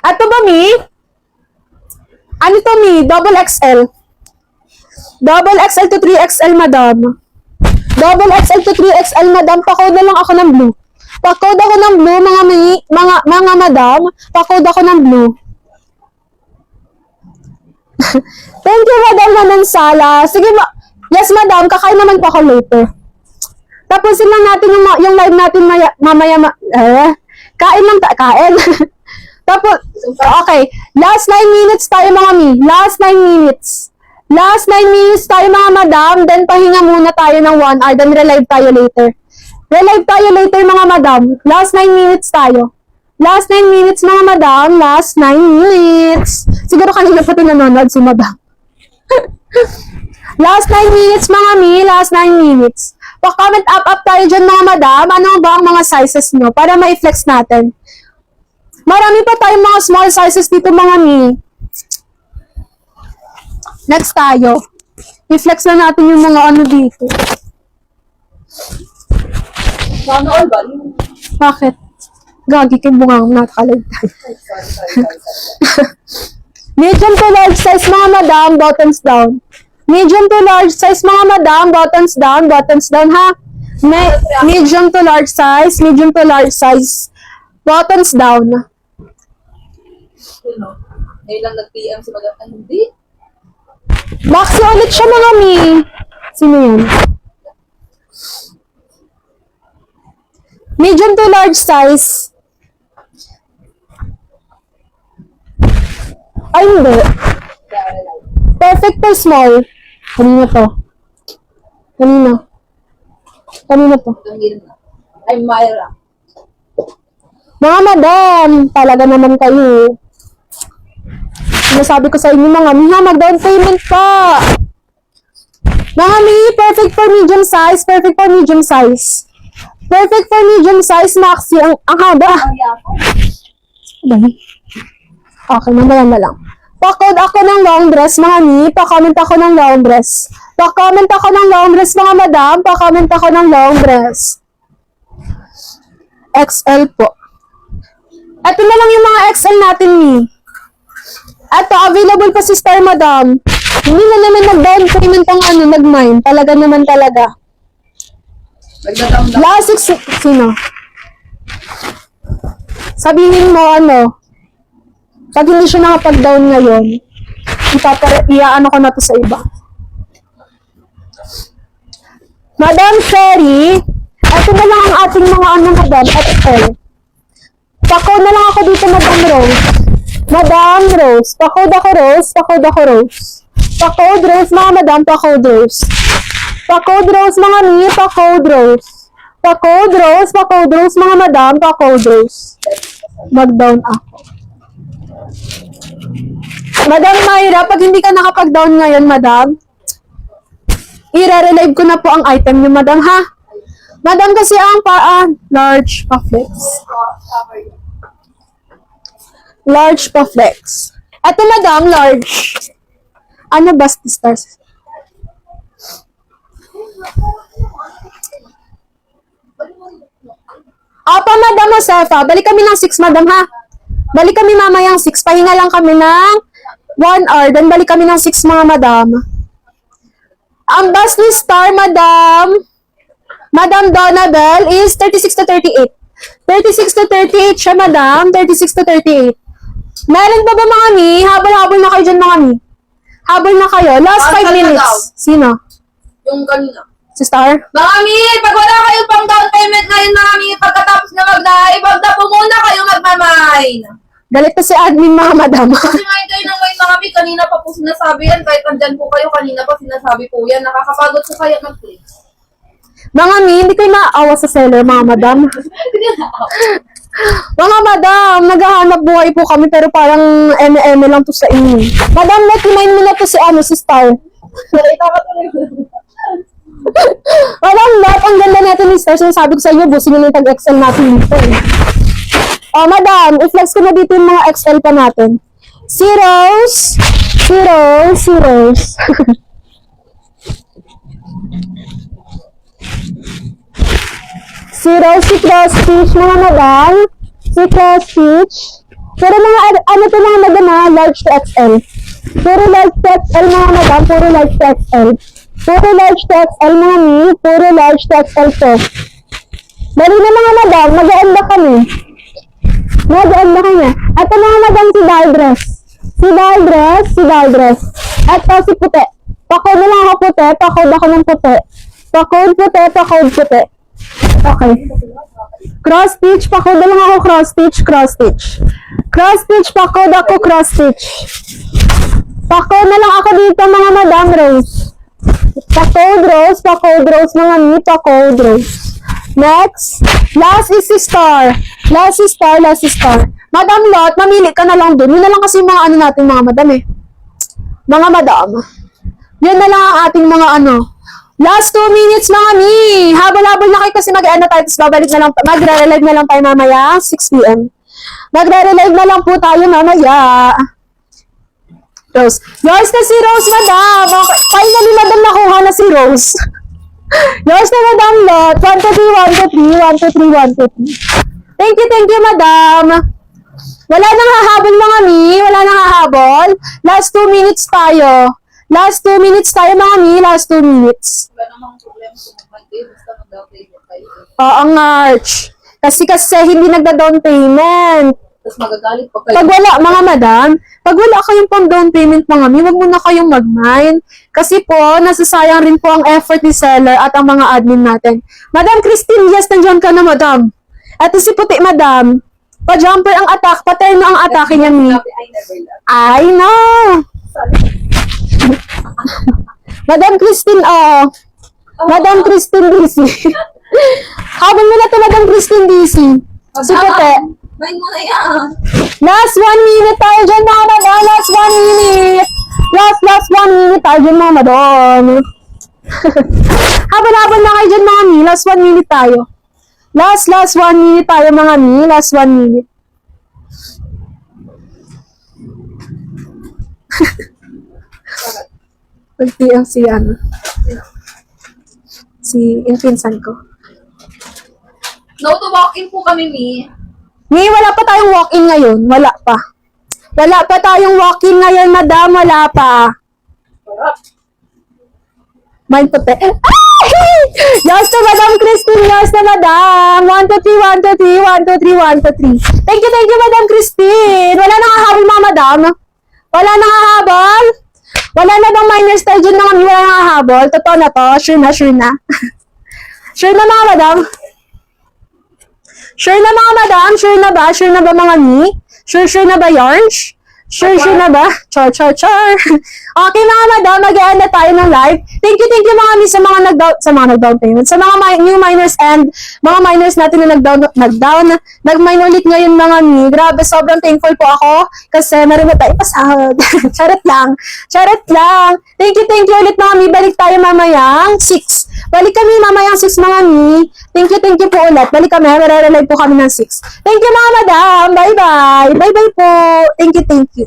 Ato ba, Mi? Ano to, Mi? Double XL. Double XL to 3XL, madam. Double XL to 3XL, madam. Pakode lang ako ng blue. Pakode ako ng blue, mga madam. Pakode ako ng blue. Thank you, madam naman Sala. Sige, yes, madam. Kakain naman pa ako later. Tapusin lang natin yung live natin mamaya. Kain lang kain. Tapos, okay. Last 9 minutes tayo, mga Mi. Last 9 minutes. Last 9 minutes tayo, mga madam. Then, pahinga muna tayo ng 1 hour. Then, relive tayo later. Relive tayo later, mga madam. Last 9 minutes tayo. Last 9 minutes, mga madam. Last 9 minutes. Siguro kanina pa nanonood si madam. Last 9 minutes, mga Mi. Last 9 minutes. Pa-comment up tayo dyan, mga madam. Ano ba ang mga sizes nyo? Para ma-flex natin. Marami pa tayong mga small sizes dito, mga Mi. Next tayo. I-flex na natin yung mga ano dito. Sana all ba? Bakit? Gagi kayo bungang nakakalagtay. Medium to large size, mga madam, bottoms down. Medium to large size, mga madam, bottoms down, ha? Medium to large size, bottoms down. Ngayon lang nag-PM si Madam. Hindi. Maxi ulit siya, mga Mi. Sino yan? Medium to large size. Ay, hindi. Perfect to small. Kanina to. Kanina to. Ay, Myra. Mga madam, talaga naman kayo. Sinasabi ko sa inyo, mga Mi, ha, mag-down payment pa. Mga Mi, perfect for medium size, Maxi. Ang haba. Okay, mamaya na lang. Pa-code ako ng long dress, mga Mi. Pa-comment ako ng long dress. Pa-comment ako ng long dress, mga madam. Pa-comment ako ng long dress. XL po. Ito na lang yung mga XL natin, Mi. Ito, available pa si Star, madam. Hindi na naman nag-down payment ang nag-mine. Talaga. Last 6, sino? Sabihin mo, pag hindi siya nakapag-down ngayon, iaano ko na to sa iba. Madam Sherry, ito na lang ang ating mga madam, XL. Pako na lang ako dito, Madam Rose. Madam Rose. Pakode ako Rose. Pakode Rose, mga madam. Pakode Rose, mga Mi. Pakode Rose, mga madam. Pakode Rose. Mag-down ako. Madam Myra, pag hindi ka nakapag-down ngayon, madam, i-relive ko na po ang item niyo, madam, ha? Madam, kasi ang large pa-flex. Large pa-flex. Ito, madam, large. Ano ba, stars? Apa, madam, Josefa. Balik kami ng 6, madam, ha? Balik kami mamayang 6. Pahinga lang kami ng 1 hour. Then, balik kami ng 6, mga madam. Ang bus ni Star, madam Donabel, is 36 to 38. 36 to 38 siya, madam. 36 to 38. Meron pa ba, mga Mi? Habol-habol na kayo dyan, mga Mi. Habol na kayo. Last 5 minutes. Sino? Yung kanina. Si Star? Mga Mi, pag wala kayong pang down payment ngayon, mga Mi, pagkatapos na mag-live, wag na po muna kayo magmamine. Galit pa si admin, mga madam. Kasi ngayon kayo ng ngayon, mga Mi, kanina pa po sinasabi yan. Kahit nandyan po kayo, kanina pa sinasabi po yan. Nakakapagod po kayo mag-play. Mga Mi, hindi kayo naawa sa seller, mga madam. Mga madam, naghahanap buhay po kami pero parang eme-eme lang to sa inyo. Madam, let-remind mo na to si Star. Madam, lahat ang ganda natin ni Star. Sabi ko sa inyo, busin nyo yung tag-XL natin dito. Madam, i-flex ko na dito yung mga XL pa natin. Si Rose. si cross stitch, mga madam. Si cross stitch. Pero mga, ano to mga madam ha? Large to XL. Puro large to XL, mga madam. Puro large to XL. Puro large to XL, mga mi. Puro large to XL to. Dali na mga madam, mag-aanda kami. Mag-aanda kami. Ito mga madam, si Daldress. Si Daldress. Ito si puti. Pakod na lang ako puti, pakod ako ng puti. Pakod puti. Okay. Cross stitch, pakod na lang ako cross stitch. Cross stitch, pakod ako cross stitch. Pakod na lang ako dito mga madam Rose. Pakod Rose, mga mi, pakod Rose. Next, last is si star. Last is star. Madam Lot, mamili ka na lang dun. Yun na lang kasi mga ano natin mga madam eh. Mga madam. Yun na lang ang ating mga ano. Last 2 minutes mga mi. Habol-habol na kayo kasi mag-ano tayo. Tapos babalik na lang. Magre-relive na lang tayo mamaya. 6 p.m. Magre-relive na lang po tayo mamaya. Rose. Yours na si Rose, madam. Okay. Finally, madam, nakuha na si Rose. Yours na, madam Lot. 1, 2, 3, 1, 2, 3. Thank you, madam. Wala nang hahabol mga mi. Wala nang hahabol. Last 2 minutes tayo. Last 2 minutes tayo mga mi. Last 2 minutes. Wala namang problema kung mag-pay. Basta mag-down payment kayo. Oo, Arch. Kasi hindi nagda-down payment. Tapos magagalit pa kayo. Pag wala, mga madam, pag wala kayong pang down payment mga mi, wag muna kayong mag-mine. Kasi po, nasasayang rin po ang effort ni seller at ang mga admin natin. Madam Christine, yes, nandiyan ka na, madam. Ito si puti, madam. Pa-jumper ang attack, paterno ang atake niya mi. I never love. I know. Madam Christine, Madam Christine DC. Habang mo na to, Madam Christine DC. Si puti. Bain mo na yan. Last 1 minute tayo dyan, mga madam. Last 1 minute. Last 1 minute tayo dyan, mga madam. Habang na kayo dyan, mga mi. Last 1 minute tayo. Last 1 minute tayo, mga mi. Last 1 minute. Pag-PM si ano. Yung pinsan ko. No to walk-in po kami, Mi. Mi, wala pa tayong walk-in ngayon. Wala pa. Wala pa tayong walk-in ngayon, madam. Wala pa. Mind puti. Ay! Yes to Madam Christine. Yes to Madam. 1, 2, 3, 1, 2, 3. 1, 2, 3, 1, 2, 3. Thank you, Madam Christine. Wala nang hahabol, mga madam. Wala nang hahabol. Wala na bang minor stage dyan mga mi. Wala nang hahabol. Totoo na to. Sure na. Sure na, mga madam. Sure na, mga madam. Sure na ba? Sure na ba, mga mi? Sure na ba, yarns? Sure na ba? Char. Okay, mga madam, mag-e-end na tayo ng live. Thank you mga mi sa mga nag-down payment. Sa mga new miners and mga miners natin na nag-mine ulit ngayon, mga mi. Grabe, sobrang thankful po ako kasi meron na tayo pasahod. Charot lang. Thank you ulit, mga mi. Balik tayo mamayang 6. Balik kami mamayang 6, mga mi. Thank you po ulit. Balik kami. Mararelive po kami ng 6. Thank you, mga madam. Bye-bye. Bye-bye po. Thank you.